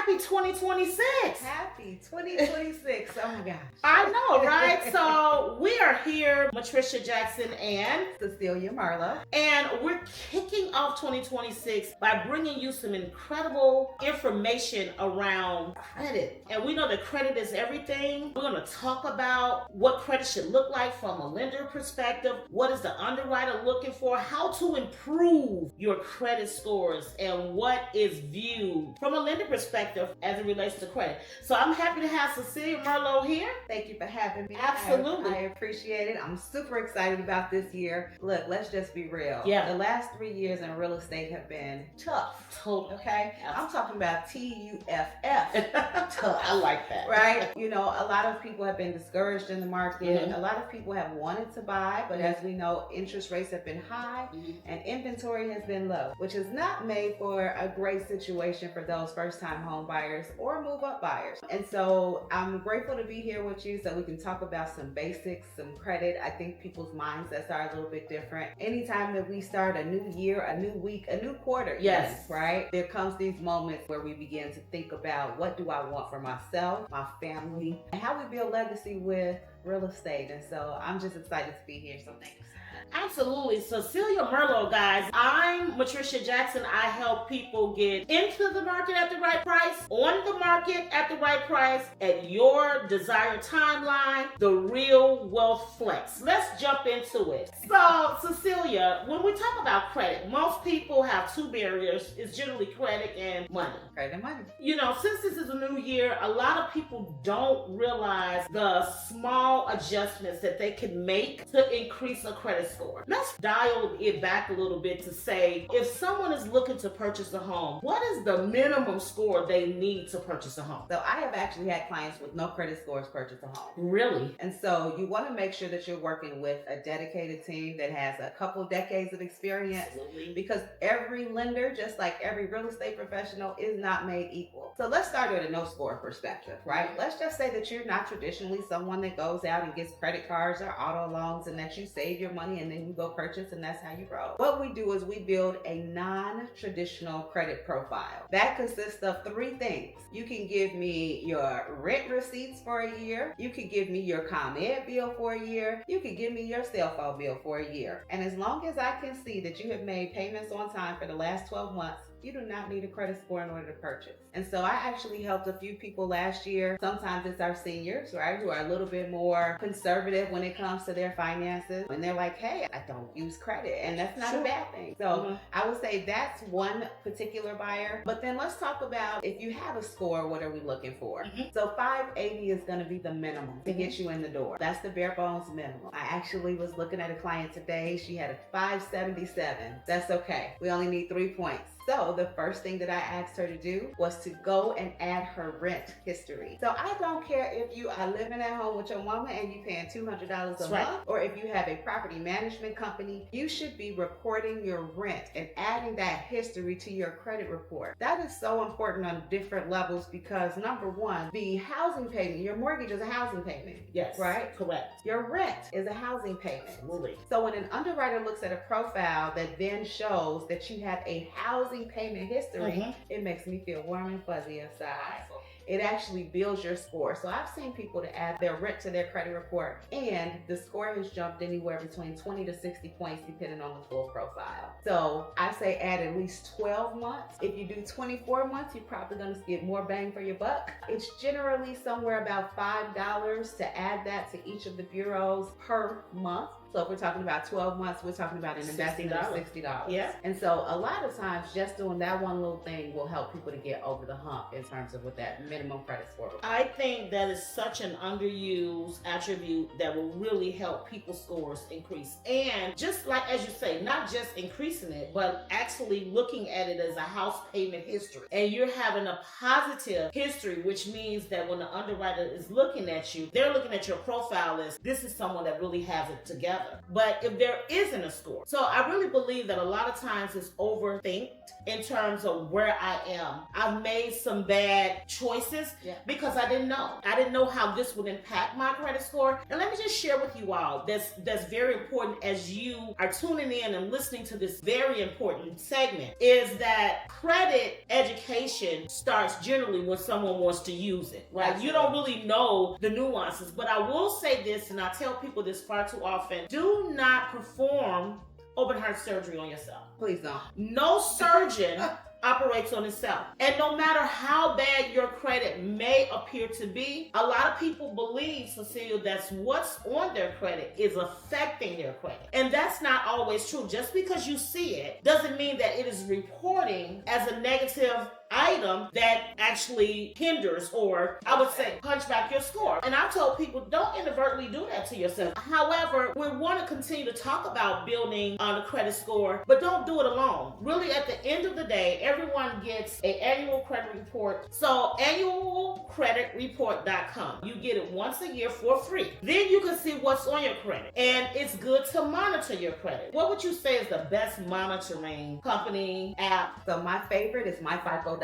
happy 2026. Happy 2026. Oh my gosh. I know, right? So we are here, Matricia Jackson and Cecelia Marlow. And we're kicking off 2026 by bringing you some incredible information around credit. And we know that credit is everything. We're going to talk about what credit should look like from a lender perspective. What is the underwriter looking for? How to improve your credit scores and what is viewed from a lender perspective as it relates to credit. So I'm happy to have Cecelia Marlow here. Thank you for having me. Absolutely. I appreciate it. I'm super excited about this year. Look, let's just be real. Yeah. The last 3 years in real estate have been tough. Totally. Okay? I'm talking about TUFF. Tough. I like that. Right? You know, a lot of people have been discouraged in the market. Mhm. A lot of people have wanted to buy, but as we know, interest rates have been high and inventory has been low, which is not made for a great situation for those first-time home buyers or move-up buyers. And so I'm grateful to be here with you so we can talk about some basics, some credit. I think people's mindsets are a little bit different. Anytime that we start a new year, a new week, a new quarter, Yes. even, right? There comes these moments where we begin to think about what do I want for myself, my family, and how we build legacy with real estate. And so I'm just excited to be here. So thanks. Absolutely. Cecelia Marlow, guys. I'm Matricia Jackson. I help people get into the market at the right price, on the market at the right price, at your desired timeline, the real wealth flex. Let's jump into it. So, Cecelia, when we talk about credit, most people have two barriers. It's generally credit and money. Credit and money. You know, since this is a new year, a lot of people don't realize the small adjustments that they can make to increase a credit score. Let's dial it back a little bit to say, if someone is looking to purchase a home, what is the minimum score they need to purchase a home? So I have actually had clients with no credit scores purchase a home. Really? And so you want to make sure that you're working with a dedicated team that has a couple decades of experience. Absolutely. Because every lender, just like every real estate professional, is not made equal. So let's start with a no score perspective, right? Let's just say that you're not traditionally someone that goes out and gets credit cards or auto loans and that you save your money and then you go purchase and that's how you roll. What we do is we build a non-traditional credit profile. That consists of three things. You can give me your rent receipts for a year. You can give me your ComEd bill for a year. You can give me your cell phone bill for a year. And as long as I can see that you have made payments on time for the last 12 months, you do not need a credit score in order to purchase. And so I actually helped a few people last year. Sometimes it's our seniors, right, who are a little bit more conservative when it comes to their finances. And they're like, hey, I don't use credit. And that's not a bad thing. So I would say that's one particular buyer. But then let's talk about if you have a score, what are we looking for? So 580 is going to be the minimum to get you in the door. That's the bare bones minimum. I actually was looking at a client today. She had a 577. That's okay. We only need 3 points. So the first thing that I asked her to do was to go and add her rent history. So I don't care if you are living at home with your mama and you paying $200 a month, or if you have a property management company, you should be reporting your rent and adding that history to your credit report. That is so important on different levels because number one, the housing payment, your mortgage is a housing payment. Yes. Right? Correct. Your rent is a housing payment. Absolutely. So when an underwriter looks at a profile that then shows that you have a housing payment history, it makes me feel warm and fuzzy inside. It actually builds your score. So I've seen people to add their rent to their credit report and the score has jumped anywhere between 20 to 60 points depending on the full profile. So I say add at least 12 months. If you do 24 months, you're probably going to get more bang for your buck. It's generally somewhere about $5 to add that to each of the bureaus per month. So if we're talking about 12 months, we're talking about an investment of $60. Yeah. And so a lot of times just doing that one little thing will help people to get over the hump in terms of what that minimum credit score will be. I think that is such an underused attribute that will really help people's scores increase. And just like, as you say, not just increasing it, but actually looking at it as a house payment history. And you're having a positive history, which means that when the underwriter is looking at you, they're looking at your profile as this is someone that really has it together. together. But if there isn't a score, so I really believe that a lot of times it's overthinked in terms of where I am. I've made some bad choices because I didn't know. I didn't know how this would impact my credit score. And let me just share with you all that's very important as you are tuning in and listening to this very important segment, is that credit education starts generally when someone wants to use it, right? Absolutely. You don't really know the nuances, but I will say this, and I tell people this far too often: do not perform open heart surgery on yourself. Please don't. No surgeon operates on itself. And no matter how bad your credit may appear to be, a lot of people believe, Cecelia, that's what's on their credit is affecting their credit. And that's not always true. Just because you see it doesn't mean that it is reporting as a negative item that actually hinders, or I would say punch back your score. And I told people, don't inadvertently do that to yourself. However, we want to continue to talk about building on a credit score, but don't do it alone. Really, at the end of the day, everyone gets an annual credit report. So annualcreditreport.com. You get it once a year for free. Then you can see what's on your credit. And it's good to monitor your credit. What would you say is the best monitoring company app? So my favorite is myfico.com.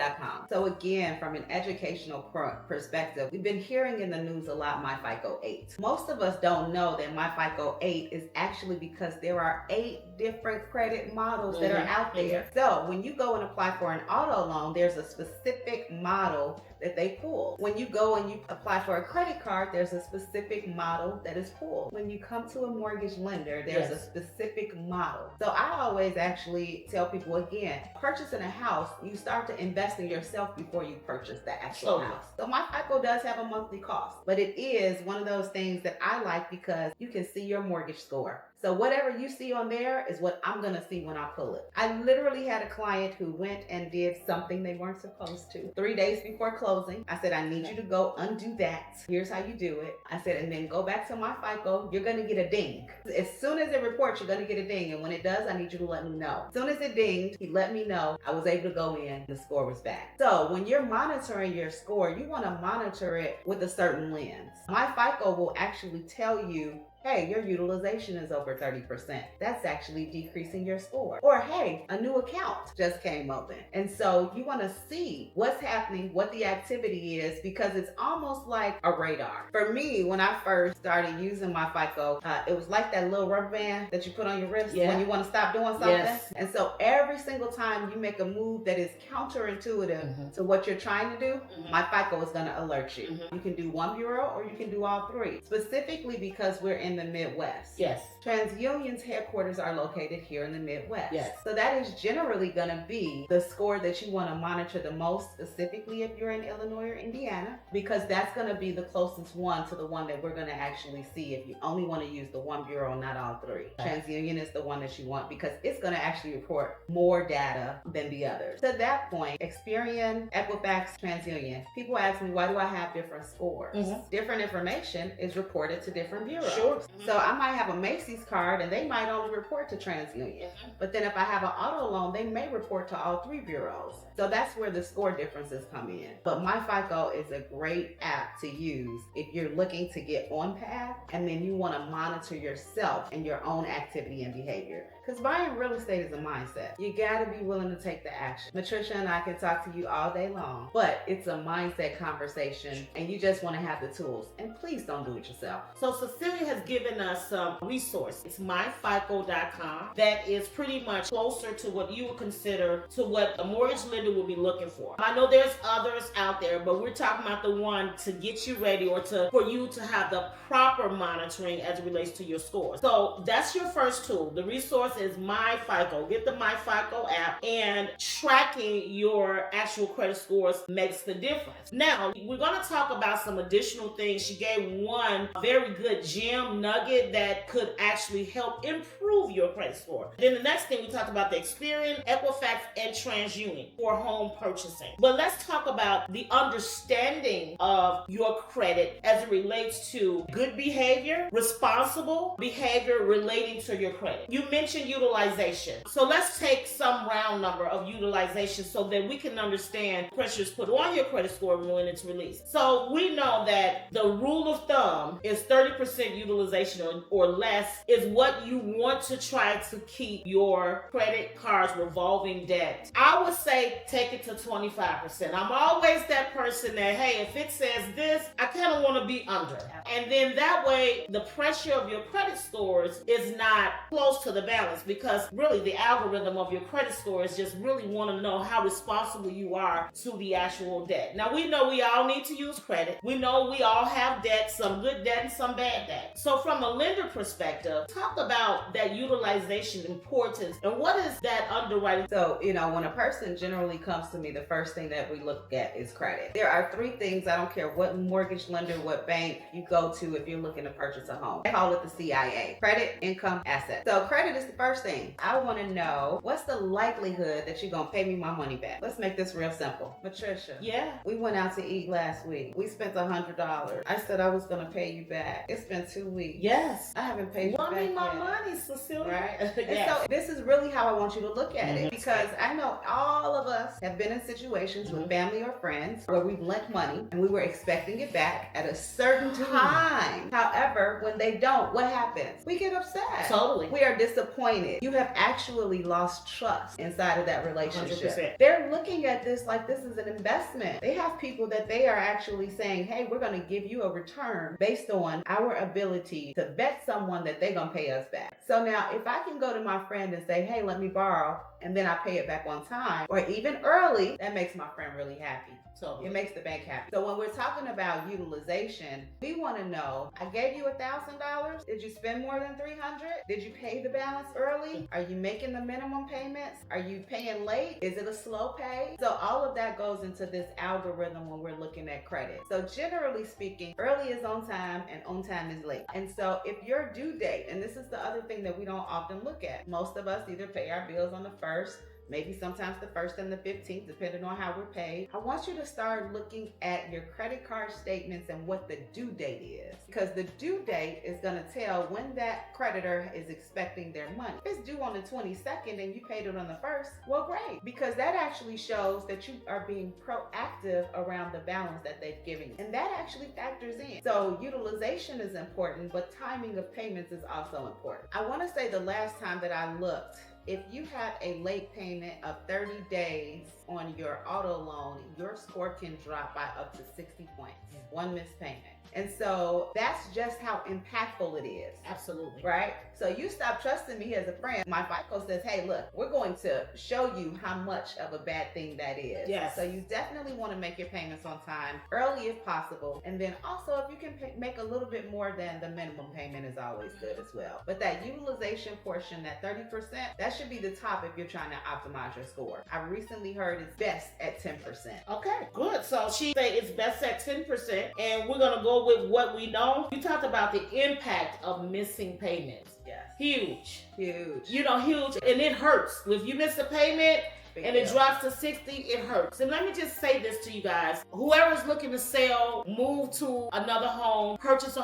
So again, from an educational perspective, we've been hearing in the news a lot MyFICO 8. Most of us don't know that MyFICO 8 is actually because there are 8 different credit models that are out there. So when you go and apply for an auto loan, there's a specific model that they pull. When you go and you apply for a credit card, there's a specific model that is pulled. When you come to a mortgage lender, there's a specific model. So I always actually tell people, again, purchasing a house, you start to invest in yourself before you purchase the actual house. So MyFICO does have a monthly cost, but it is one of those things that I like because you can see your mortgage score. So whatever you see on there is what I'm going to see when I pull it. I literally had a client who went and did something they weren't supposed to. 3 days before closing, I said, I need you to go undo that. Here's how you do it. I said, and then go back to MyFICO. You're going to get a ding. As soon as it reports, you're going to get a ding. And when it does, I need you to let me know. As soon as it dinged, he let me know. I was able to go in. The score was back. So when you're monitoring your score, you want to monitor it with a certain lens. MyFICO will actually tell you, hey, your utilization is over 30%. That's actually decreasing your score. Or hey, a new account just came open. And so you want to see what's happening, what the activity is, because it's almost like a radar. For me, when I first started using MyFICO, it was like that little rubber band that you put on your wrist when you want to stop doing something. Yes. And so every single time you make a move that is counterintuitive to what you're trying to do, MyFICO is going to alert you. You can do one bureau or you can do all 3. Specifically because we're in the Midwest. Yes. TransUnion's headquarters are located here in the Midwest. Yes. So that is generally going to be the score that you want to monitor the most, specifically if you're in Illinois or Indiana, because that's going to be the closest one to the one that we're going to actually see if you only want to use the one bureau, not all 3. TransUnion is the one that you want because it's going to actually report more data than the others. To that point, Experian, Equifax, TransUnion. People ask me, why do I have different scores? Different information is reported to different bureaus. Sure. So I might have a Macy's card and they might only report to TransUnion. But then if I have an auto loan, they may report to all 3 bureaus. So that's where the score differences come in. But MyFICO is a great app to use if you're looking to get on path and then you want to monitor yourself and your own activity and behavior. Because buying real estate is a mindset. You got to be willing to take the action. Matricia and I can talk to you all day long, but it's a mindset conversation and you just want to have the tools. And please don't do it yourself. So Cecelia has given us some resources. It's myfico.com that is pretty much closer to what you would consider to what a mortgage lender would be looking for. I know there's others out there, but we're talking about the one to get you ready or for you to have the proper monitoring as it relates to your score. So that's your first tool. The resource is MyFICO. Get the MyFICO app, and tracking your actual credit scores makes the difference. Now, we're going to talk about some additional things. She gave one very good gem nugget that could actually help improve your credit score. Then the next thing we talked about the Experian, Equifax, and TransUnion for home purchasing. But let's talk about the understanding of your credit as it relates to good behavior, responsible behavior relating to your credit. You mentioned utilization. So let's take some round number of utilization so that we can understand pressures put on your credit score when it's released. So we know that the rule of thumb is 30% utilization utilization or less is what you want to try to keep your credit cards revolving debt. I would say take it to 25%. I'm always that person that, hey, if it says this, I kind of want to be under. And then that way, the pressure of your credit scores is not close to the balance, because really the algorithm of your credit scores just really want to know how responsible you are to the actual debt. Now, we know we all need to use credit. We know we all have debt, some good debt and some bad debt. So from a lender perspective, talk about that utilization importance and what is that underwriting. So, when a person generally comes to me, the first thing that we look at is credit. There are three things, I don't care what mortgage lender, what bank you go to if you're looking to purchase a home. I call it the CIA, credit, income, asset. So credit is the first thing. I want to know, what's the likelihood that you're going to pay me my money back? Let's make this real simple. Matricia. Yeah. We went out to eat last week. We spent $100. I said I was going to pay you back. It's been 2 weeks. Yes. I haven't paid you back Want me my yet. money, Cecelia. Right? Yes. And so this is really how I want you to look at it, because I know all of us have been in situations with family or friends where we've lent money and we were expecting it back at a certain time. However, when they don't, what happens? We get upset. Totally. We are disappointed. You have actually lost trust inside of that relationship. 100%. They're looking at this like this is an investment. They have people that they are actually saying, hey, we're going to give you a return based on our ability to vet someone that they're going to pay us back. So now if I can go to my friend and say, hey, let me borrow, and then I pay it back on time or even early, that makes my friend really happy. So It makes the bank happy. So when we're talking about utilization, we want to know, I gave you $1,000. Did you spend more than $300? Did you pay the balance early? Are you making the minimum payments? Are you paying late? Is it a slow pay? So all of that goes into this algorithm when we're looking at credit. So generally speaking, early is on time and on time is late. And so if your due date, and this is the other thing that we don't often look at, most of us either pay our bills on the 1st, maybe sometimes the 1st and the 15th, depending on how we're paid. I want you to start looking at your credit card statements and what the due date is, because the due date is going to tell when that creditor is expecting their money. If it's due on the 22nd and you paid it on the 1st, well, great, because that actually shows that you are being proactive around the balance that they've given you, and that actually factors in. So utilization is important, but timing of payments is also important. I want to say the last time that I looked, if you have a late payment of 30 days on your auto loan, your score can drop by up to 60 points. One missed payment. And so that's just how impactful it is. absolutely. Right? So you stop trusting me as a friend. My FICO says, hey, look, we're going to show you how much of a bad thing that is. Yes. So you definitely want to make your payments on time, early if possible. And then also if you can make a little bit more than the minimum payment is always good as well. But that utilization portion, that 30%, that should be the top if you're trying to optimize your score. I recently heard it's best at 10%. Okay, good. So she say it's best at 10%, and we're gonna go with what we know. You talked about the impact of missing payments. Yes. Huge. Huge. Huge, and it hurts. If you miss a payment Big and it deal. drops to 60, it hurts. And let me just say this to you guys. Whoever's looking to sell, move to another home, purchase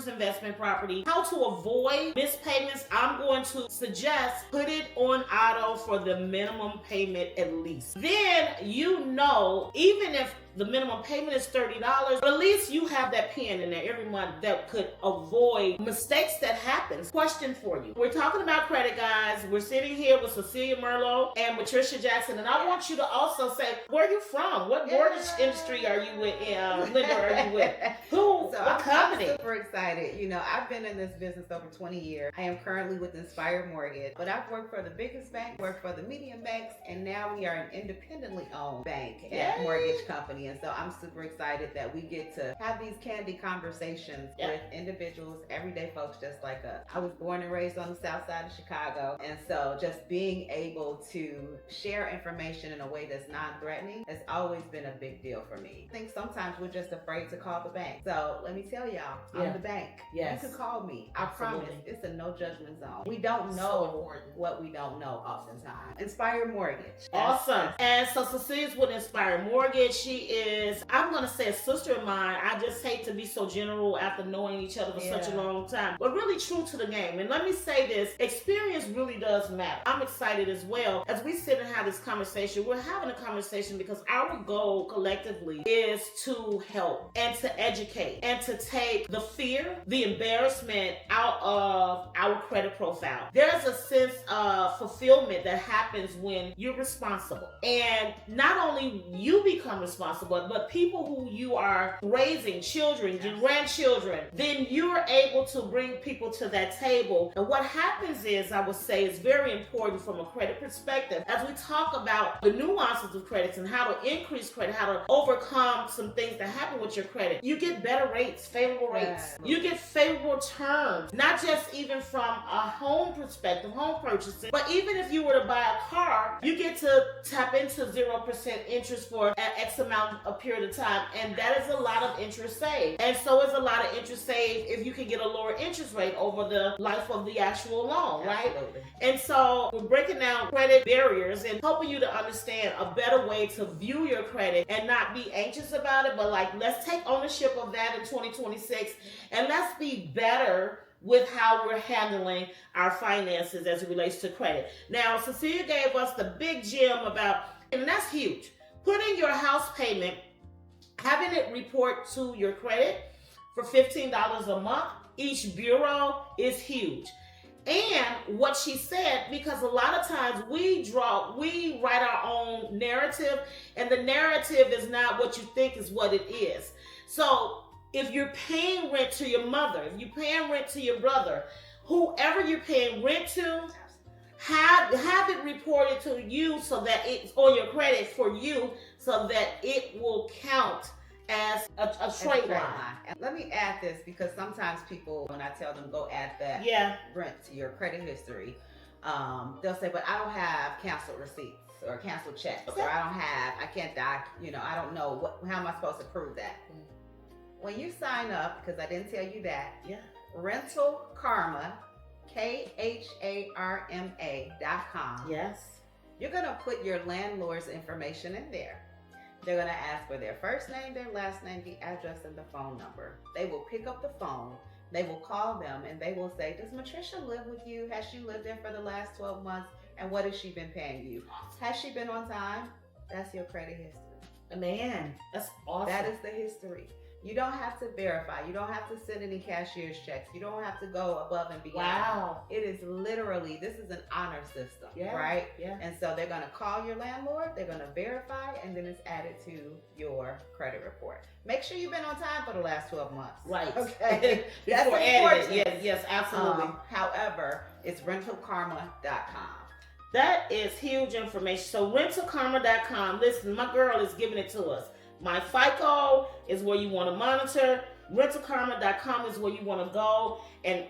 investment property, how to avoid missed payments, I'm going to suggest put it on auto for the minimum payment at least. Then even if the minimum payment is $30, but at least you have that pen in there every month that could avoid mistakes that happen. Question for you. We're talking about credit, guys. We're sitting here with Cecelia Marlow and Matricia Jackson, and I want you to also say, where are you from? What mortgage industry are you with? Lender are you with? Who? So what company? I'm super excited. I've been in this business over 20 years. I am currently with Inspire Mortgage, but I've worked for the biggest bank, worked for the medium banks, and now we are an independently owned bank and mortgage company. And so I'm super excited that we get to have these candid conversations with individuals, everyday folks just like us. I was born and raised on the south side of Chicago, and so just being able to share information in a way that's non-threatening has always been a big deal for me. I think sometimes we're just afraid to call the bank. So let me tell y'all, I'm the bank. Yes. You can call me. I Absolutely. promise. It's a no judgment zone. We don't know what we don't know oftentimes. Inspire Mortgage. Awesome. And so Cecilia's with Inspire Mortgage. She is, I'm going to say, a sister of mine. I just hate to be so general after knowing each other for such a long time, but really true to the game. And let me say this, experience really does matter. I'm excited as well as we sit and have this conversation, we're having a conversation because our goal collectively is to help and to educate and to take the fear, the embarrassment out of our credit profile. There's a sense of fulfillment that happens when you're responsible. And not only you become responsible, but people who you are raising, children, your grandchildren, then you're able to bring people to that table. And what happens is, I would say, is very important from a credit perspective. As we talk about the nuances of credits and how to increase credit, how to overcome some things that happen with your credit, you get better rates, favorable rates. You get favorable terms, not just even from a home perspective, home purchasing, but even if you were to buy a car, you get to tap into 0% interest for an X amount of period of time. And that is a lot of interest saved. And so is a lot of interest saved if you can get a lower interest rate over the life of the actual loan, right? Absolutely. And so we're breaking down credit barriers and helping you to understand a better way to view your credit and not be anxious about it, but like, let's take ownership of that in 2026 and let's be better with how we're handling our finances as it relates to credit. Now, Cecelia gave us the big gem about, and that's huge, putting your house payment, having it report to your credit for $15 a month. Each bureau is huge. And what she said, because a lot of times we write our own narrative, and the narrative is not what you think is what it is. So if you're paying rent to your mother, if you're paying rent to your brother, whoever you're paying rent to, have it reported to you so that it's on your credit for you, so that it will count as a straight line. And let me add this, because sometimes people, when I tell them go add that rent to your credit history, they'll say, but I don't have canceled receipts or canceled checks, or I can't I don't know how am I supposed to prove that? When you sign up, because I didn't tell you that, Rental Karma, KHARMA.com. Yes. You're gonna put your landlord's information in there. They're going to ask for their first name, their last name, the address, and the phone number. They will pick up the phone. They will call them, and they will say, does Matricia live with you? Has she lived there for the last 12 months? And what has she been paying you? Has she been on time? That's your credit history. Man, that's awesome. That is the history. You don't have to verify. You don't have to send any cashier's checks. You don't have to go above and beyond. Wow. It is literally, this is an honor system, right? Yeah. And so they're going to call your landlord, they're going to verify, and then it's added to your credit report. Make sure you've been on time for the last 12 months. Right. Okay. That's Before important. Yes, absolutely. However, it's rentalkarma.com. That is huge information. So rentalkarma.com, listen, my girl is giving it to us. My FICO is where you want to monitor. Rentalkarma.com is where you want to go and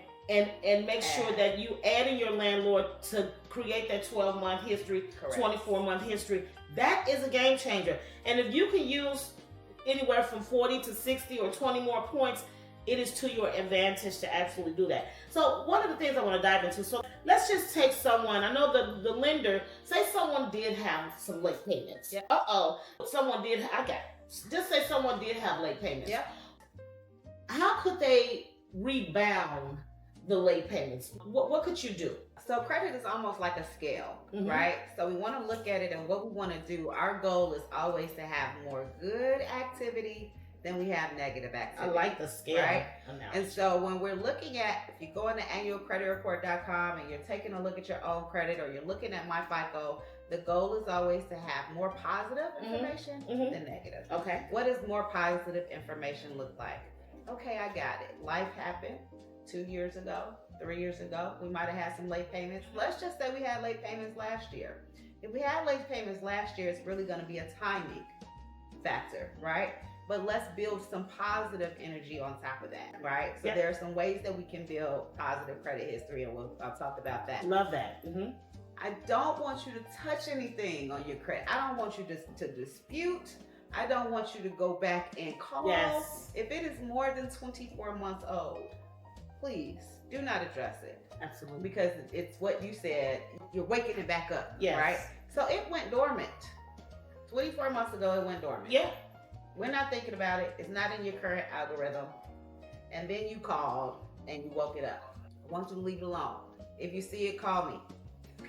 make sure that you add in your landlord to create that 12-month history, 24-month history. That is a game changer. And if you can use anywhere from 40 to 60 or 20 more points, it is to your advantage to actually do that. So one of the things I want to dive into, so let's just take someone, I know the lender, say someone did have some late payments. Yeah. Just say someone did have late payments. Yeah. How could they rebound the late payments? What could you do? So credit is almost like a scale, right? So we want to look at it, and what we want to do, our goal is always to have more good activity than we have negative activity. I like the scale. Right? And so when we're looking at, if you go into annualcreditreport.com and you're taking a look at your own credit, or you're looking at my FICO, the goal is always to have more positive information than negative. Okay. What does more positive information look like? Okay, I got it. Life happened 2 years ago, 3 years ago. We might have had some late payments. Let's just say we had late payments last year. If we had late payments last year, it's really going to be a timing factor, right? But let's build some positive energy on top of that, right? So there are some ways that we can build positive credit history, and I'll talk about that. Love that. I don't want you to touch anything on your credit. I don't want you to dispute. I don't want you to go back and call. Yes. If it is more than 24 months old, please do not address it. Absolutely. Because it's what you said, you're waking it back up, Yes. right? So it went dormant. 24 months ago, it went dormant. Yeah. We're not thinking about it. It's not in your current algorithm. And then you called and you woke it up. I want you to leave it alone. If you see it, call me.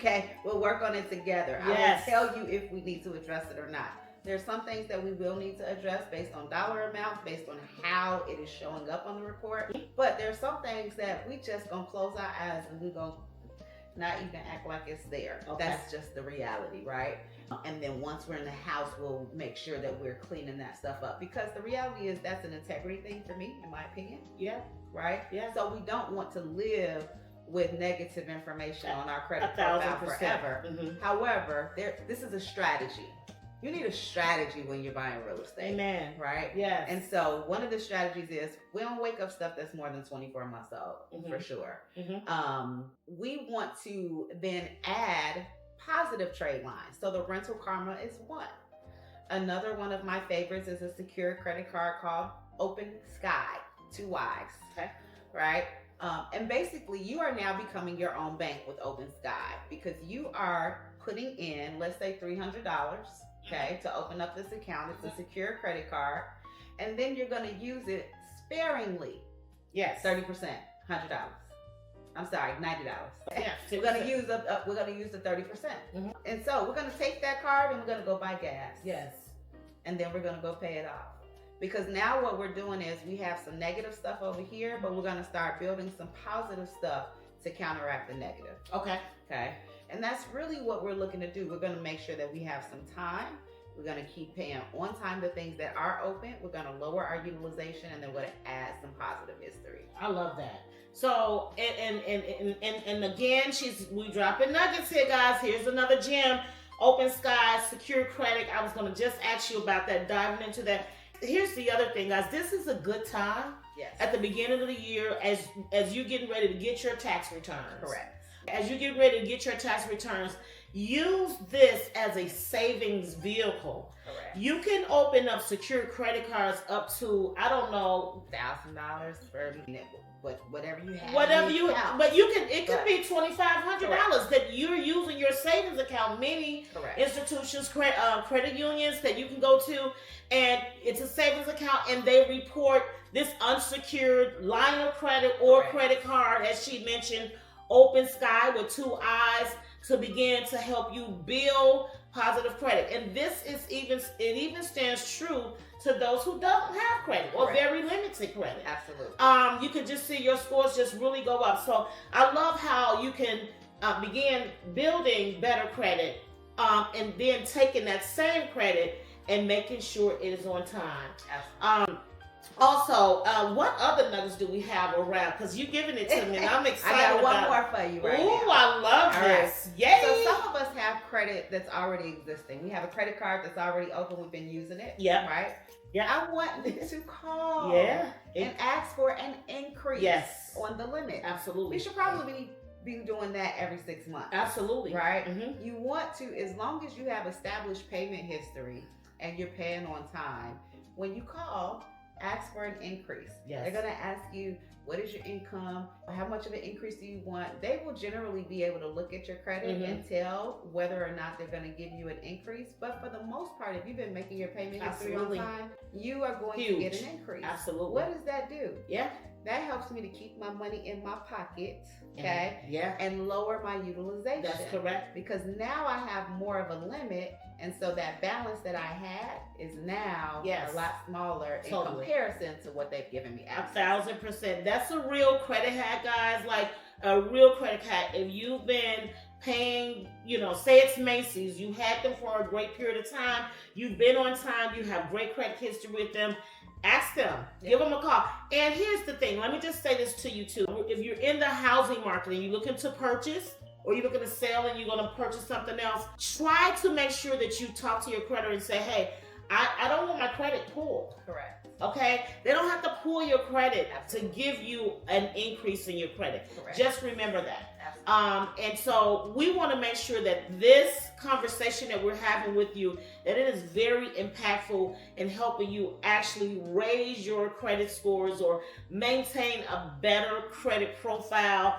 Okay, we'll work on it together. Yes. I will tell you if we need to address it or not. There's some things that we will need to address based on dollar amounts, based on how it is showing up on the report. But there's some things that we just gonna close our eyes and we gonna not even act like it's there. Okay. That's just the reality, right? And then once we're in the house, we'll make sure that we're cleaning that stuff up, because the reality is that's an integrity thing for me, in my opinion. Yeah. Right? Yeah. So we don't want to live with negative information on our credit 1,000%. profile forever. Mhm. However, this is a strategy. You need a strategy when you're buying real estate. Amen. Right? Yes. And so one of the strategies is we don't wake up stuff that's more than 24 months old, for sure. We want to then add positive trade lines. So the rental karma is one. Another one of my favorites is a secure credit card called Open Sky, 2 Y's. Okay. Right? And basically you are now becoming your own bank with Open Sky, because you are putting in, let's say $300, okay, to open up this account. It's a secure credit card. And then you're going to use it sparingly. Yes. 30%, $100. I'm sorry, $90. Yeah, we're gonna use the 30%, and so we're gonna take that card and we're gonna go buy gas. Yes. And then we're gonna go pay it off, because now what we're doing is we have some negative stuff over here, but we're gonna start building some positive stuff to counteract the negative. Okay. Okay. And that's really what we're looking to do. We're gonna make sure that we have some time. We're gonna keep paying on time the things that are open. We're gonna lower our utilization, and then we're gonna add some positive history. I love that. So and again, we dropping nuggets here, guys. Here's another gem. Open Sky, secure credit. I was gonna just ask you about that, diving into that. Here's the other thing, guys. This is a good time. Yes. At the beginning of the year, as you're getting ready to get your tax returns. Correct. As you get ready to get your tax returns, use this as a savings vehicle. Correct. You can open up secure credit cards up to, I don't know, $1,000 for whatever you have. But it could be $2,500 that you're using your savings account. Many institutions, credit unions that you can go to, and it's a savings account, and they report this unsecured line of credit or credit card, as she mentioned, Open Sky with 2 eyes, to begin to help you build positive credit. And this is even stands true to those who don't have credit or very limited credit. Absolutely. You can just see your scores just really go up. So I love how you can begin building better credit, and then taking that same credit and making sure it is on time. Absolutely. Also, what other nuggets do we have around? Because you're giving it to me, and I'm excited. I got one more for you right now. Ooh, I love this. Yay! So some of us have credit that's already existing. We have a credit card that's already open. We've been using it. Yeah. Right? Yeah. I want you to call and ask for an increase on the limit. Absolutely. We should probably be doing that every 6 months. Absolutely. Right? Mm-hmm. You want to, as long as you have established payment history and you're paying on time, when you call, ask for an increase. Yes. They're going to ask you, what is your income? How much of an increase do you want? They will generally be able to look at your credit and tell whether or not they're going to give you an increase. But for the most part, if you've been making your payment history on time, you are going to get an increase. Absolutely. What does that do? Yeah. That helps me to keep my money in my pocket, okay? Yeah. And lower my utilization. That's correct. Because now I have more of a limit, and so that balance that I had is now a lot smaller in comparison to what they've given me. 1,000%. That's a real credit hack, guys. Like a real credit hack. If you've been paying, say it's Macy's, you had them for a great period of time, you've been on time, you have great credit history with them, ask them, give them a call. And here's the thing, let me just say this to you too. If you're in the housing market and you're looking to purchase, or you're looking to sell and you're going to purchase something else, try to make sure that you talk to your creditor and say, hey, I don't want my credit pulled. Correct. Okay? They don't have to pull your credit to give you an increase in your credit. Correct. Just remember that. And so we want to make sure that this conversation that we're having with you, that it is very impactful in helping you actually raise your credit scores or maintain a better credit profile,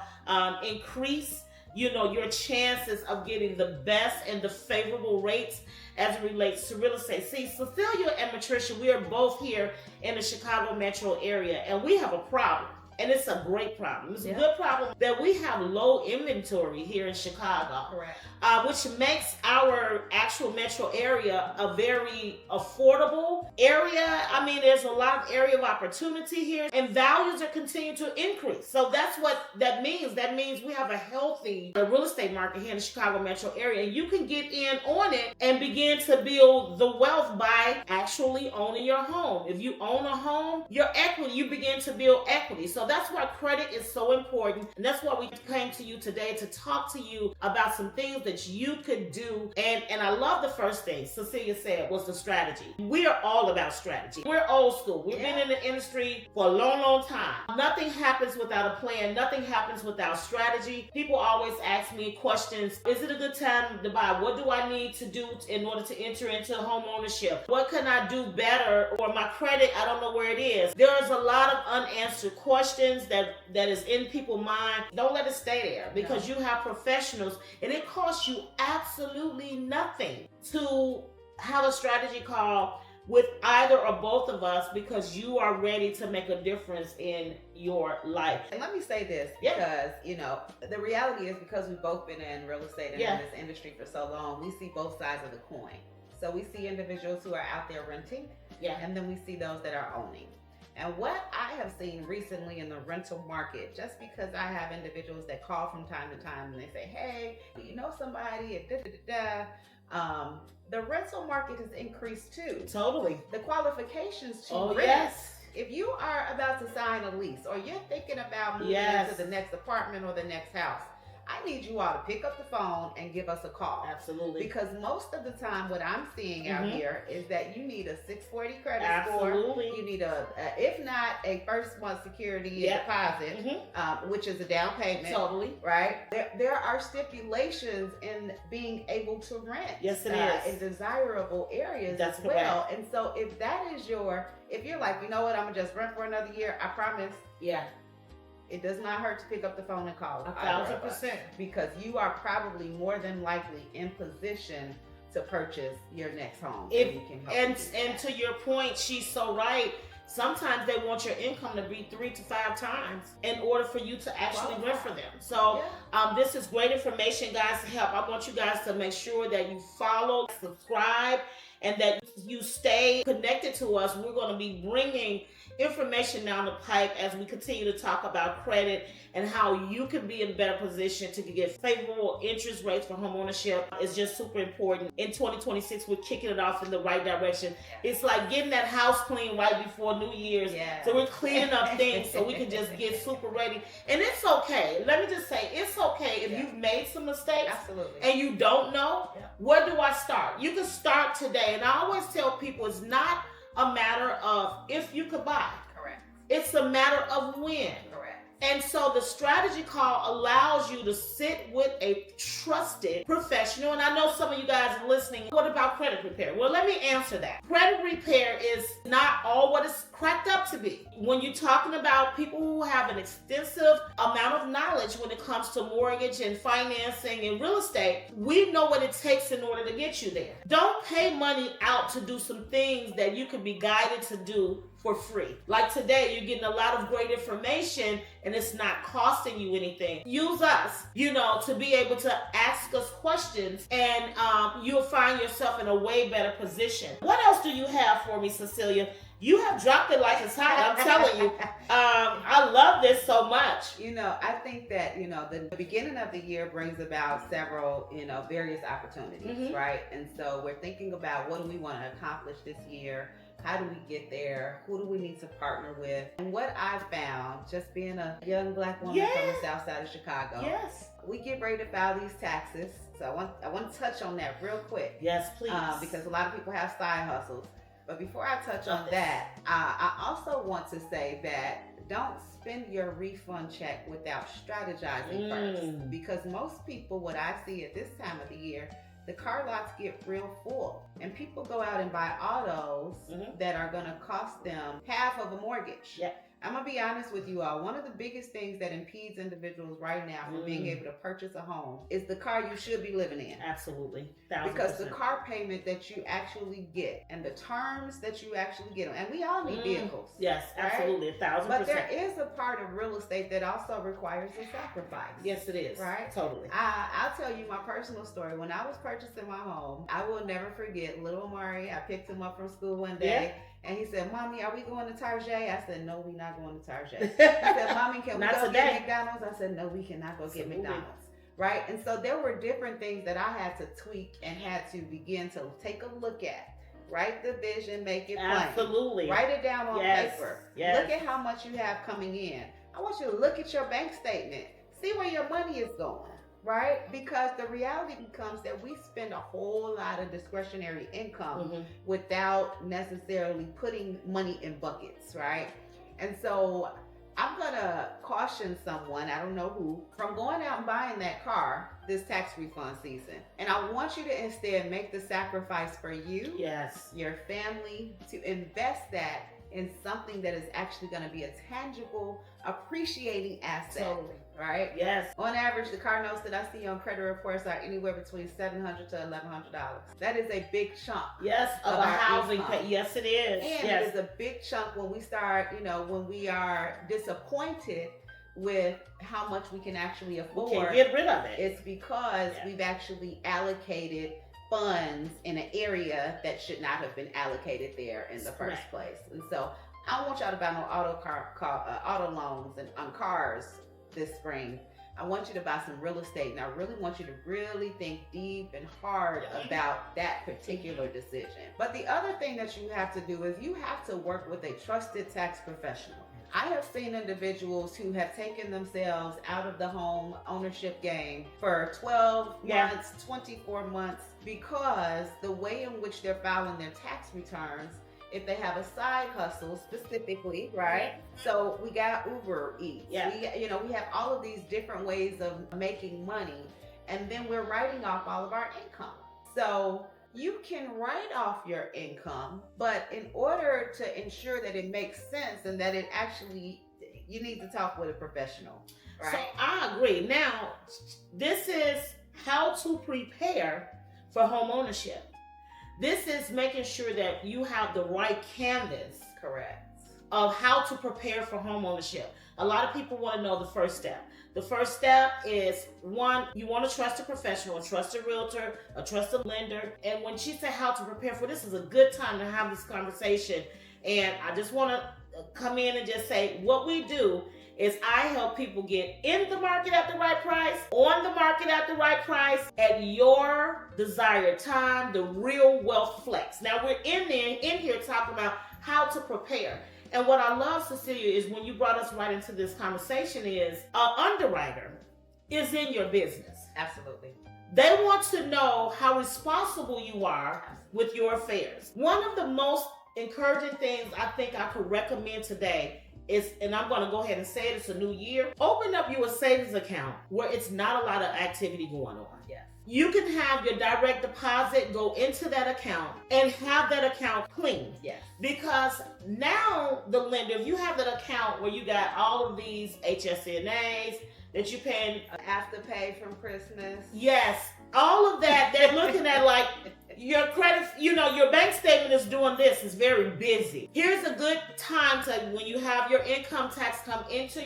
increase your chances of getting the best and the favorable rates as it relates to real estate. See, Cecelia and Matricia, we are both here in the Chicago metro area, and we have a problem. And it's a great problem. It's Yeah. a good problem that we have low inventory here in Chicago. Correct. Which makes our actual metro area a very affordable area. I mean, there's a lot of area of opportunity here, and values are continuing to increase. So that's what that means. That means we have a healthy real estate market here in the Chicago metro area, and you can get in on it and begin to build the wealth by actually owning your home. If you own a home, your equity, you begin to build equity. So that's why credit is so important, and that's why we came to you today to talk to you about some things that you could do. And I love the first thing Cecelia said was the strategy. We are all about strategy. We're old school. We've been in the industry for a long time. Nothing happens without a plan. Nothing happens without strategy. People always ask me questions. Is it a good time to buy? What do I need to do in order to enter into home ownership? What can I do better? Or my credit, I don't know where it is. There is a lot of unanswered questions that is in people's mind. Don't let it stay there, because you have professionals, and it costs you absolutely nothing to have a strategy call with either or both of us, because you are ready to make a difference in your life. And let me say this, because the reality is, because we've both been in real estate and in this industry for so long, we see both sides of the coin. So we see individuals who are out there renting, and then we see those that are owning. And what I have seen recently in the rental market, just because I have individuals that call from time to time and they say, hey, do you know somebody? The rental market has increased too. Totally. The qualifications to rent. Yes. If you are about to sign a lease, or you're thinking about moving into the next apartment or the next house, I need you all to pick up the phone and give us a call. Absolutely. Because most of the time what I'm seeing out here is that you need a 640 credit Absolutely. score. You need if not a first month security deposit, which is a down payment. Totally. Right? There are stipulations in being able to rent. Yes, it is. In desirable areas as well. And so if you're like, you know what, I'm going to just rent for another year, I promise. Yeah. It does not hurt to pick up the phone and call. 1,000%. Because you are probably more than likely in position to purchase your next home. And to your point, she's so right. Sometimes they want your income to be 3 to 5 times in order for you to actually rent for them. So this is great information, guys, to help. I want you guys to make sure that you follow, subscribe, and that you stay connected to us. We're going to be bringing information down the pipe as we continue to talk about credit and how you can be in a better position to get favorable interest rates for homeownership. It's just super important. In 2026, we're kicking it off in the right direction. It's like getting that house clean right before New Year's. So we're cleaning up things so we can just get super ready. And it's okay. Let me just say, it's okay if you've made some mistakes. Absolutely. And you don't know, where do I start? You can start today. And I always tell people, it's not a matter of if you could buy. Correct. It's a matter of when. Correct. And so the strategy call allows you to sit with a trusted professional. And I know some of you guys are listening. What about credit repair? Well, let me answer that. Credit repair is not all what it's cracked up to be. When you're talking about people who have an extensive amount of knowledge when it comes to mortgage and financing and real estate, we know what it takes in order to get you there. Don't pay money out to do some things that you can be guided to do for free. Like today, you're getting a lot of great information and it's not costing you anything. Use us, to be able to ask us questions, and you'll find yourself in a way better position. What else do you have for me, Cecelia? You have dropped it like it's hot. I'm telling you. I love this so much. I think that, the beginning of the year brings about several, various opportunities, right? And so we're thinking about, what do we want to accomplish this year? How do we get there? Who do we need to partner with? And what I found, just being a young Black woman from the south side of Chicago, we get ready to file these taxes. So I want to touch on that real quick. Yes, please. Because a lot of people have side hustles. But before I touch on that, I also want to say that don't spend your refund check without strategizing first. Because most people, what I see at this time of the year, the car lots get real full, and people go out and buy autos that are going to cost them half of a mortgage. Yeah. I'm going to be honest with you all. One of the biggest things that impedes individuals right now from being able to purchase a home is the car you should be living in. Absolutely. 1000%. Because the car payment that you actually get and the terms that you actually get, and we all need vehicles. Yes, absolutely. Right? 1000%. But there is a part of real estate that also requires a sacrifice. Yes, it is. Right? Totally. I'll tell you my personal story. When I was purchasing my home, I will never forget little Amari. I picked him up from school one day. And he said, "Mommy, are we going to Target?" I said, "No, we're not going to Target." He said, "Mommy, can we go get McDonald's?" I said, "No, we cannot go get McDonald's." Right? And so there were different things that I had to tweak and had to begin to take a look at. Write the vision, make it plain. Absolutely. Write it down on paper. Yes. Look at how much you have coming in. I want you to look at your bank statement. See where your money is going. Right? Because the reality becomes that we spend a whole lot of discretionary income without necessarily putting money in buckets, right? And so I'm going to caution someone, I don't know who, from going out and buying that car this tax refund season. And I want you to instead make the sacrifice for you, your family, to invest that in something that is actually going to be a tangible, appreciating asset. Totally. Right? Yes. On average, the car notes that I see on credit reports are anywhere between $700 to $1,100. That is a big chunk. Yes, of a housing pay. Yes, it is. And it is a big chunk when we start, when we are disappointed with how much we can actually afford. We can't get rid of it. It's because we've actually allocated funds in an area that should not have been allocated there in the first place. And so I don't want y'all to buy no auto loans and on cars this spring. I want you to buy some real estate, and I really want you to really think deep and hard about that particular decision. But the other thing that you have to do is you have to work with a trusted tax professional. I have seen individuals who have taken themselves out of the home ownership game for 12 months, 24 months, because the way in which they're filing their tax returns, if they have a side hustle specifically, right? So we got Uber Eats. We have all of these different ways of making money, and then we're writing off all of our income. So you can write off your income, but in order to ensure that it makes sense and that it actually, you need to talk with a professional, right? So I agree. Now, this is how to prepare for home ownership. This is making sure that you have the right canvas. Correct. Of how to prepare for home ownership. A lot of people want to know the first step. The first step is, one, you want to trust a professional, a trusted realtor, a trusted lender. And when she said how to prepare for this, is a good time to have this conversation. And I just want to come in and just say, what we do is I help people get in the market at the right price, on the market at the right price, at your desired time, the real wealth flex. Now we're in here talking about how to prepare. And what I love, Cecelia, is when you brought us right into this conversation is an underwriter is in your business. Absolutely. They want to know how responsible you are with your affairs. One of the most encouraging things I think I could recommend today is, and I'm going to go ahead and say it, it's a new year, open up you a savings account where it's not a lot of activity going on. Yes. You can have your direct deposit go into that account and have that account clean. Yes. Because now the lender, if you have that account where you got all of these HSNAs that you're paying, Afterpay from Christmas. Yes. All of that, they're looking at like your credit, your bank statement is doing this, is very busy. Here's a good time to, when you have your income tax come into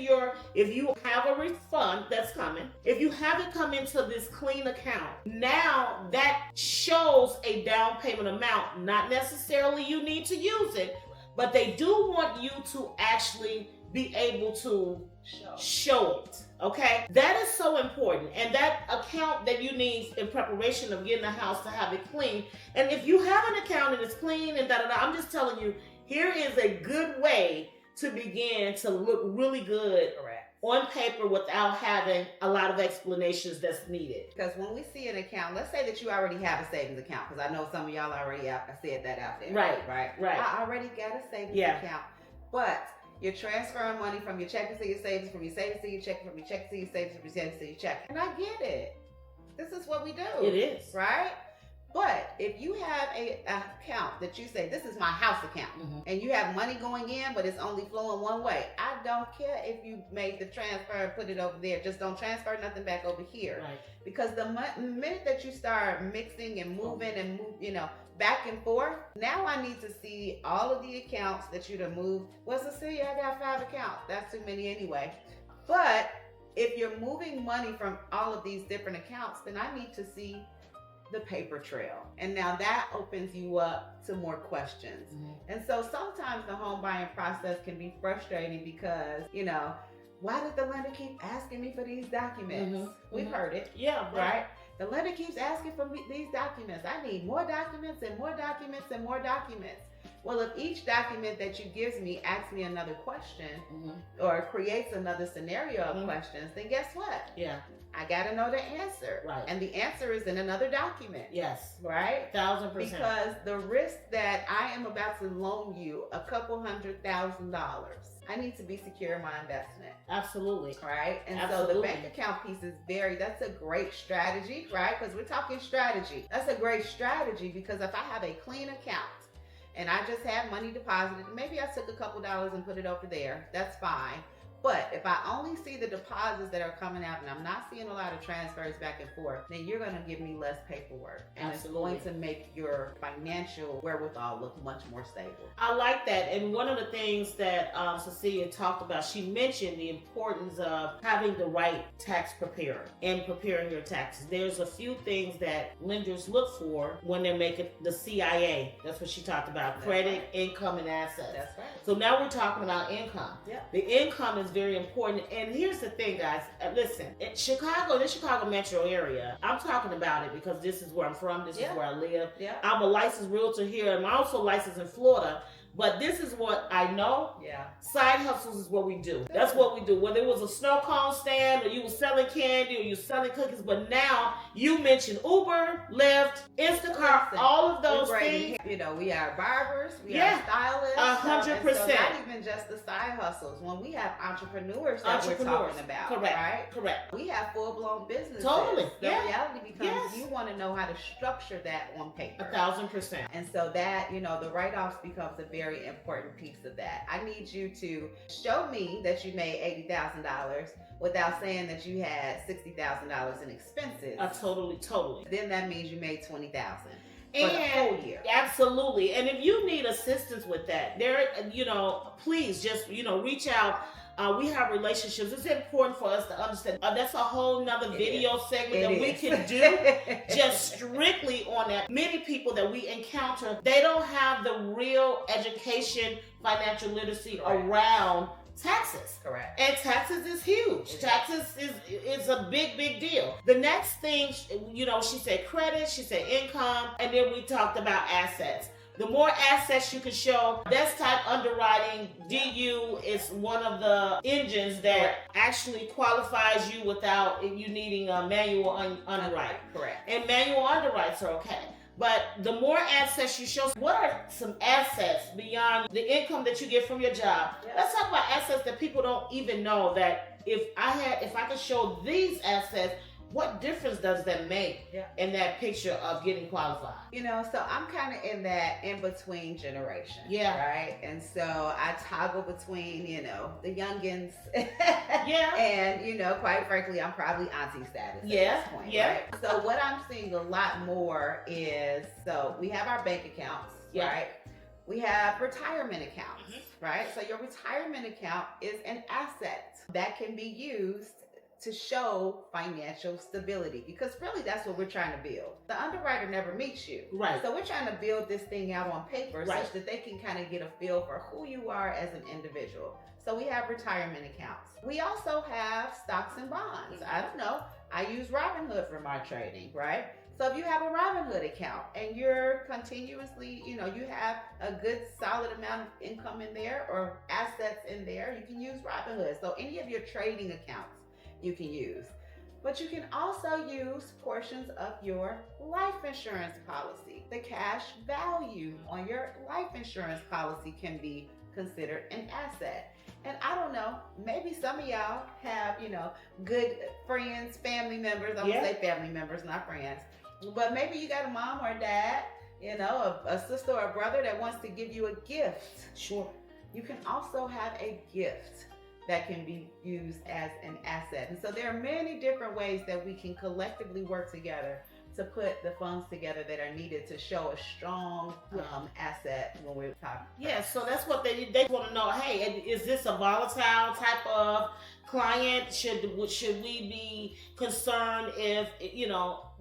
if you have a refund that's coming, if you have it come into this clean account, now that shows a down payment amount. Not necessarily you need to use it, but they do want you to actually be able to show it. Okay, that is so important. And that account that you need in preparation of getting the house to have it clean. And if you have an account and it's clean and I'm just telling you, here is a good way to begin to look really good on paper without having a lot of explanations that's needed. Because when we see an account, let's say that you already have a savings account, because I know some of y'all already said that out there. Right. I already got a savings account, but you're transferring money from your checking to your savings, from your savings to your checking, from your checking to your savings, from your savings to your checking. And I get it. This is what we do. It is. Right? But if you have a account that you say, this is my house account, and you have money going in, but it's only flowing one way, I don't care if you made the transfer and put it over there. Just don't transfer nothing back over here. Right. Because the minute that you start mixing and moving and back and forth, now I need to see all of the accounts that you'd have moved. Well, Cecelia, I got 5 accounts. That's too many anyway. But if you're moving money from all of these different accounts, then I need to see the paper trail. And now that opens you up to more questions. And so sometimes the home buying process can be frustrating because, why did the lender keep asking me for these documents? We've heard it. Yeah, right? The lender keeps asking for these documents. I need more documents and more documents and more documents. Well, if each document that you gives me asks me another question or creates another scenario of questions, then guess what? Yeah. I got to know the answer. Right. And the answer is in another document. Yes. Right? 1,000%. Because the risk that I am about to loan you a couple $100,000, I need to be secure in my investment. Absolutely. Right? And Absolutely. so the bank account piece is that's a great strategy, right? Because we're talking strategy. That's a great strategy because if I have a clean account and I just have money deposited, maybe I took a couple dollars and put it over there, that's fine. But if I only see the deposits that are coming out and I'm not seeing a lot of transfers back and forth, then you're going to give me less paperwork. And Absolutely. It's going to make your financial wherewithal look much more stable. I like that. And one of the things that Cecelia talked about, she mentioned the importance of having the right tax preparer and preparing your taxes. There's a few things that lenders look for when they're making the CIA. That's what she talked about. Credit, income, and assets. That's right. So now we're talking about income. Yeah. The income is very important. And here's the thing, guys. Listen, in Chicago, the Chicago metro area, I'm talking about it because this is where I'm from. This is where I live. Yeah. I'm a licensed realtor here. I'm also licensed in Florida. But this is what I know. Yeah. Side hustles is what we do. That's what we do. Whether it was a snow cone stand or you were selling candy or you were selling cookies. But now you mentioned Uber, Lyft, Instacart, all of those things. We are barbers, we are stylists. 100%. So not even just the side hustles. When we have entrepreneurs that we're talking about, correct, right? Correct. We have full-blown businesses. Totally. The reality becomes you want to know how to structure that on paper. 1,000%. And so that, the write-offs becomes a very important piece of that. I need you to show me that you made $80,000 without saying that you had $60,000 in expenses. Totally. Then that means you made $20,000 for and the whole year. Absolutely. And if you need assistance with that, please just, reach out. We have relationships. It's important for us to understand. That's a whole nother video segment that we can do just strictly on that. Many people that we encounter, they don't have the real education, financial literacy around taxes. Correct. And taxes is huge. Taxes is a big deal. The next thing, she said credit, she said income, and then we talked about assets. The more assets you can show, desktop underwriting, DU is one of the engines that actually qualifies you without you needing a manual underwrite. Correct. And manual underwrites are okay. But the more assets you show, what are some assets beyond the income that you get from your job? Yeah. Let's talk about assets that people don't even know that if I could show these assets, what difference does that make in that picture of getting qualified? So I'm kind of in that in-between generation. Yeah. Right? And so I toggle between, the youngins. And, quite frankly, I'm probably auntie status at this point. Yeah. Right? So what I'm seeing a lot more is, we have our bank accounts, right? We have retirement accounts, right? So your retirement account is an asset that can be used to show financial stability, because really that's what we're trying to build. The underwriter never meets you. Right. So we're trying to build this thing out on paper such that they can kind of get a feel for who you are as an individual. So we have retirement accounts. We also have stocks and bonds. I don't know. I use Robinhood for my trading, right? So if you have a Robinhood account and you're continuously, you have a good solid amount of income in there or assets in there, you can use Robinhood. So any of your trading accounts you can use. But you can also use portions of your life insurance policy. The cash value on your life insurance policy can be considered an asset. And I don't know, maybe some of y'all have, good friends, family members. I'm gonna say family members, not friends. But maybe you got a mom or a dad, a sister or a brother that wants to give you a gift. Sure. You can also have a gift that can be used as an asset. And so there are many different ways that we can collectively work together to put the funds together that are needed to show a strong asset when we're talking. Yeah, so that's what they want to know. Hey, is this a volatile type of client? Should we be concerned if,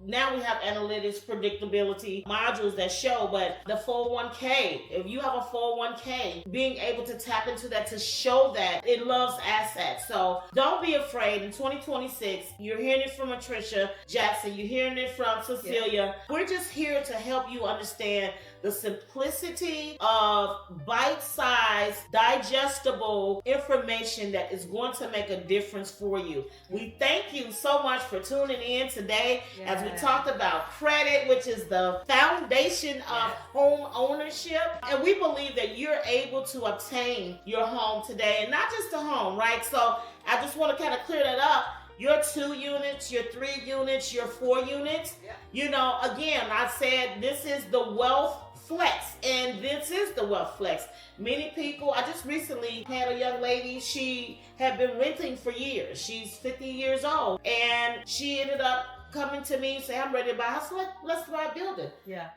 now we have analytics, predictability modules that show, but the 401k, if you have a 401k, being able to tap into that to show that it loves assets. So don't be afraid. In 2026, you're hearing it from Matricia Jackson, you're hearing it from Cecelia. Yeah. We're just here to help you understand the simplicity of bite-sized, digestible information that is going to make a difference for you. We thank you so much for tuning in today as we talked about credit, which is the foundation of home ownership. And we believe that you're able to obtain your home today, and not just a home, right? So I just want to kind of clear that up. Your 2 units, your 3 units, your 4 units. Again, I said this is the wealth flex, and this is the wealth flex. Many people, I just recently had a young lady, she had been renting for years. She's 50 years old, and she ended up coming to me and say, I'm ready to buy a house. Let's buy a building. Yeah.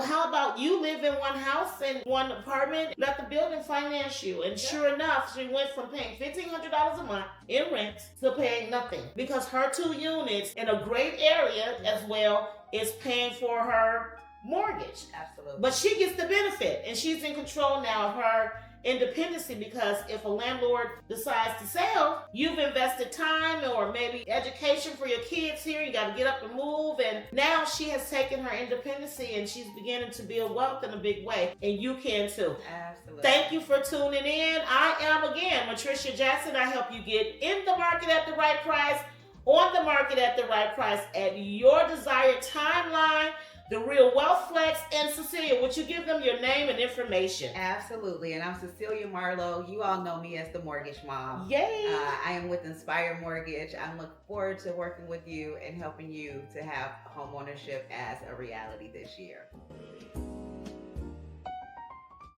How about you live in one house and one apartment, let the building finance you? And sure enough, she went from paying $1,500 a month in rent to paying nothing, because her 2 units in a great area as well is paying for her mortgage. Absolutely. But she gets the benefit, and she's in control now of her independency, because if a landlord decides to sell, you've invested time or maybe education for your kids here. You got to get up and move, and now she has taken her independency and she's beginning to build wealth in a big way, and you can too. Absolutely. Thank you for tuning in. I am again Matricia Jackson. I help you get in the market at the right price, on the market at the right price, at your desired timeline. The Real Wealth Flex. And Cecelia, would you give them your name and information? Absolutely. And I'm Cecelia Marlow. You all know me as the Mortgage Mom. Yay! I am with Inspire Mortgage. I'm looking forward to working with you and helping you to have homeownership as a reality this year.